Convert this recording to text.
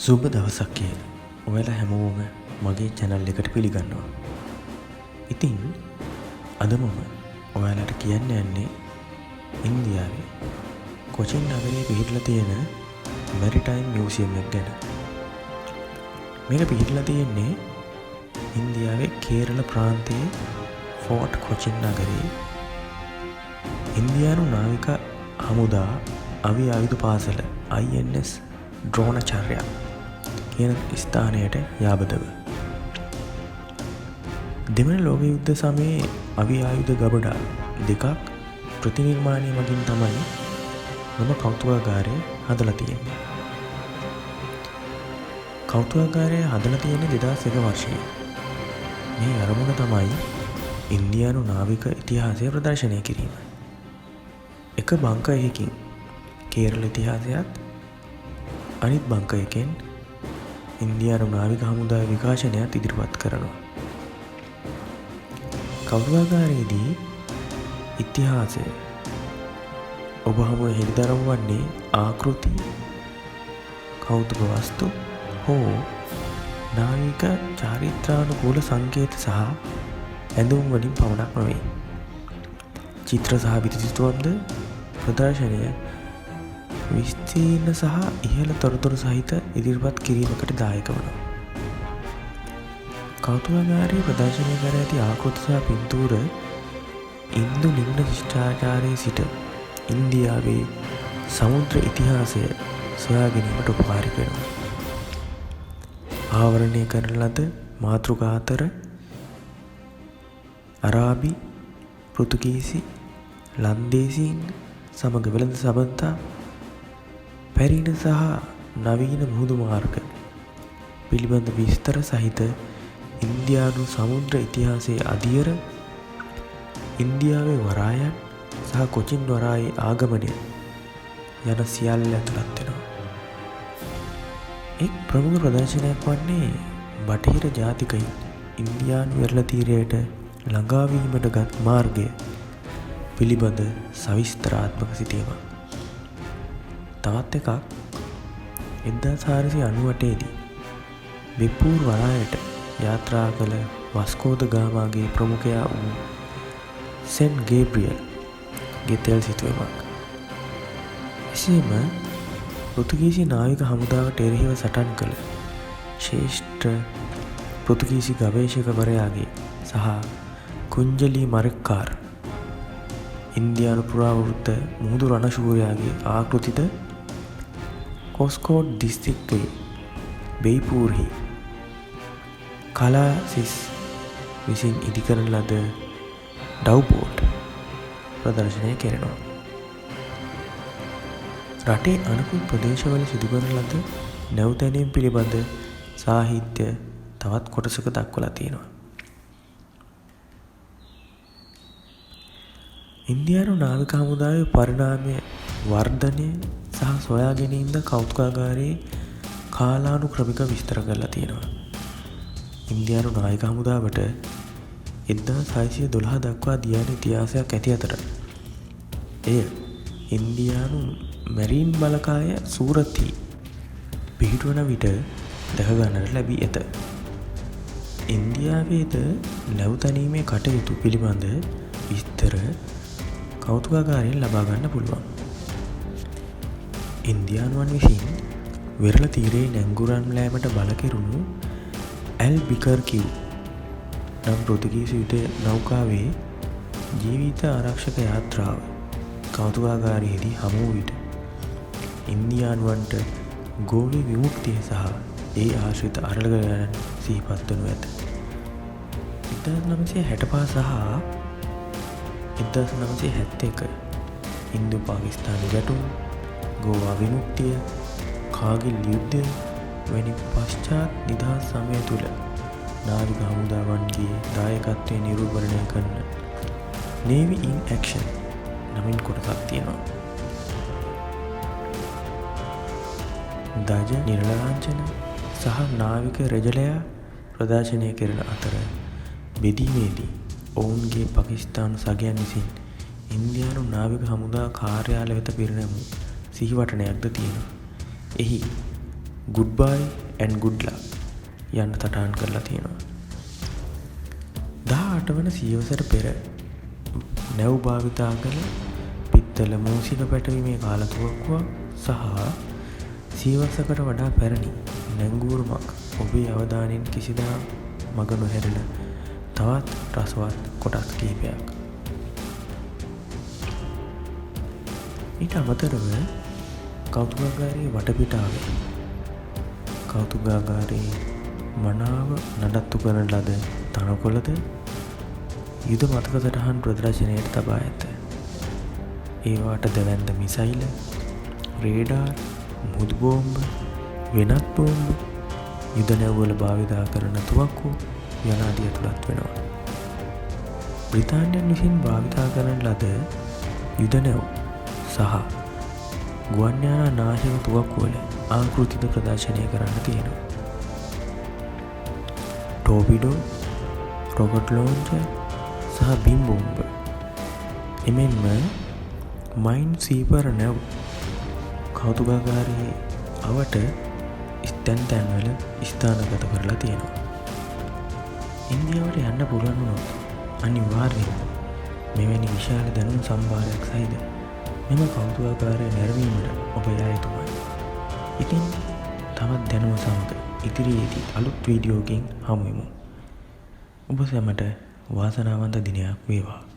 සුබ දවසක් කියලා. ඔයාලා හැමෝම මගේ channel එකට පිළිගන්නවා. ඉතින් අද මම ඔයාලට කියන්න යන්නේ ඉන්දියාවේ කොචින් නගරයේ පිහිටලා තියෙන Maritime Museum එක ගැන. මේක පිහිටලා තියෙන්නේ ඉන්දියාවේ කේරළ ප්‍රාන්තයේ ෆෝර්ට් කොචින් නගරයේ ඉන්දියානු නාවික හමුදා අවි ආයුධ පාසල INS ද්‍රෝණාචාර්ය කියන ස්ථානයට යාබදව. දෙවන ලෝක යුද්ධ සමයේ අවි ආයුධ ගබඩා දෙකක් ප්‍රතිනිර්මාණය මගින් තමයි මම කෞතුකාගාරය හදලා තියෙන්නේ. කෞතුකාගාරය හදලා තියෙන්නේ 2001 වර්ෂයේ. මේ අරමුණ තමයි ඉන්දියානු නාවික ඉතිහාසය ප්‍රදර්ශනය කිරීම. එක බංකයකින් කේරළ ඉතිහාසයත් අනිත් බංකයකින් ඉන්දියානු නාවික හමුදාවේ විකාශනයත් ඉදිරිපත් කරනවා. කෞතුකාගාරයේදී ඉතිහාසය ඔබ හමුවේ හෙළිදරව් වන්නේ ආකෘති, කෞතුක වස්තු හෝ නාවික චාරිත්‍රානුකූල සංකේත සහ ඇඳුම් වලින් පමණක් නොවේ. චිත්‍ර සහ බිතුසිතුවම්ද ප්‍රදර්ශනය විස්තීර්ණ සහ ඉහළ තොරතුරු සහිත ඉදිරිපත් කිරීමකට දායක වනවා. කෞතුකාගාරයේ ප්‍රදර්ශනය කර ඇති ආකෘති සහ පින්තූර ඉන්දු නිම්න ශිෂ්ටාචාරයේ සිට ඉන්දියාවේ සමුද්‍ර ඉතිහාසය සොයා ගැනීමට උපකාරී වෙනවා. ආවරණය කරන ලද මාතෘකා අතර අරාබි, පෘතුගීසි, ලන්දේසීන් සමග වෙළඳ සබඳතා, පැරණි සහ නවීන මුහුදු මාර්ග පිළිබඳ විස්තර සහිත ඉන්දියානු සමුද්‍ර ඉතිහාසයේ අදියර, ඉන්දියාවේ වරායන් සහ කොචින් වරායේ ආගමනය යන සියල්ල ඇතුළත් වෙනවා. එක් ප්‍රමුඛ ප්‍රදර්ශනයක් වන්නේ බටහිර ජාතිකයින් ඉන්දියානු වෙරළ තීරයට ළඟාවීමට ගත් මාර්ගය පිළිබඳ සවිස්තරාත්මක සිතීමක්. තවත් එකක් 1498 දී බෙප්පූර් වරායට යාත්‍රා කළ වස්කෝ ද ගාමාගේ ප්‍රමුඛයා වූ සෙන්ට් ගේබ්‍රියල් ගේ තෙල් සිතුවීමක්. එසේම පෘතුගීසි නාවික හමුදාවට එරෙහිව සටන් කළ ශ්‍රේෂ්ඨ පෘතුගීසි ගවේෂකවරයාගේ සහ කුංජලී මරෙක්කාර් ඉන්දියානු පුරාවෘත්ත මුහුදු රණශූරයාගේ ආකෘතිද කොස්කෝඩ් දිස්ත්‍රික්කයේ බෙයිපූර්හි කලාසිස් විසින් ඉදිකරන ලද ඩව්බෝට් ප්‍රදර්ශනය කෙරෙනවා. රටේ අනෙකුත් ප්‍රදේශවල සිදුකරන ලද නැවතැනීම් පිළිබඳ සාහිත්‍ය තවත් කොටසක දක්වලා තියෙනවා. ඉන්දියානු නාවික හමුදාවේ පරිණාමය, වර්ධනය සහ සොයා ගැනීමද කෞතුකාගාරයේ කාලානුක්‍රමික විස්තර කරලා තියෙනවා. ඉන්දියානු නාවික හමුදාවට 1612 දක්වා දියන ඉතිහාසයක් ඇති අතර එය ඉන්දියානු මැරීන් බලකාය සූරත්හි පිහිටුවන විට දැක ගන්නට ලැබී ඇත. ඉන්දියාවේද නැවතැනීමේ කටයුතු පිළිබඳ විස්තර කෞතුකාගාරයෙන් ලබා ගන්න පුළුවන්. ඉන්දියානුවන් විසින් වෙරළ තීරයේ නැංගුරම් ලෑමට බල කෙරුණු ඇල්බිකර්කිව් නම් පෘතුගීසි යුද නෞකාවේ ජීවිත ආරක්ෂක යාත්‍රාව කෞතුකාගාරයේදී හමු වූ විට ඉන්දියානුවන්ට ගෝලී විමුක්තිය සහ ඒ ආශ්‍රිත අරගලයන් සිහිපත් වනු ඇත. 1965 සහ 1971 ඉන්දු පාකිස්තාන ගැටුම්, ගෝවා විමුක්තිය, කාගිල් යුද්ධය වැනි පශ්චාත් නිදහස් සමය තුළ නාවික හමුදාවන්ගේ දායකත්වය නිරූපණය කරන Navy in Action නමින් කොටසක් තියෙනවා. දජ නිරලාංචන සහ නාවික රෙජලයා ප්‍රදර්ශනය කරන අතර බෙදීමේදී ඔවුන්ගේ පාකිස්තානු සගයන් විසින් ඉන්දියානු නාවික හමුදා කාර්යාල වෙත පිරිනැමූ සිහිවටනයක්ද තියෙනවා. එහි good bye and good luck යන්න සටහන් කරලා තියෙනවා. 18 වන සියවසට පෙර නැව් භාවිතා කළ පිත්තල මූසික පැටවීමේ කාලතුවක්කුවක් සහ සියවසකට වඩා පැරණි නැංගුරුමක් ඔබේ අවධානයෙන් කිසිදා මග නොහැරෙන තවත් රසවත් කොටස් කිහිපයක්. ඊට අමතරව කෞතුකාගාරයේ වටපිටාවේ කෞතුකාගාරයේ මනාව නඩත්තු කරන ලද තනකොළද යුද මතක සටහන් ප්‍රදර්ශනයට තබා ඇත. ඒවාට දැවැන්ද මිසයිල, රේඩාර්, මුදු බෝම්බ, වෙනත් බෝම්බ, යුද නැව්වල භාවිතා කරන තුවක්කු යනාදී ඇතුළත් වෙනවා. බ්‍රිතාන්‍යයන් විසින් භාවිතා කරන ලද යුද නැව් සහ ගුවන් යානා නාශක තුවක්කුවල ආකෘතිද ප්‍රදර්ශනය කරන්න තියෙනවා. ටෝපිඩෝ, රොකට් ලෝන්චර් සහ බිම් බෝම්බ එමෙන්ම මයින් සීපර් නැව් කෞතුකාගාරයේ අවට තැන්වල ස්ථානගත කරලා තියෙනවා. ඉන්දියාවට යන්න පුළුවන් වුණොත් අනිවාර්යයෙන්ම මෙවැනි විශාල දැනුම් සම්භාරයක් සහිත මෙම කෞතුකාගාරය නැරඹීමට ඔබ යා යුතුමයි. ඉතින් තවත් දැනුම සමග ඉදිරියේදී අලුත් වීඩියෝකින් හමු වෙමු. ඔබ සැමට වාසනාවන්ත දිනයක් වේවා.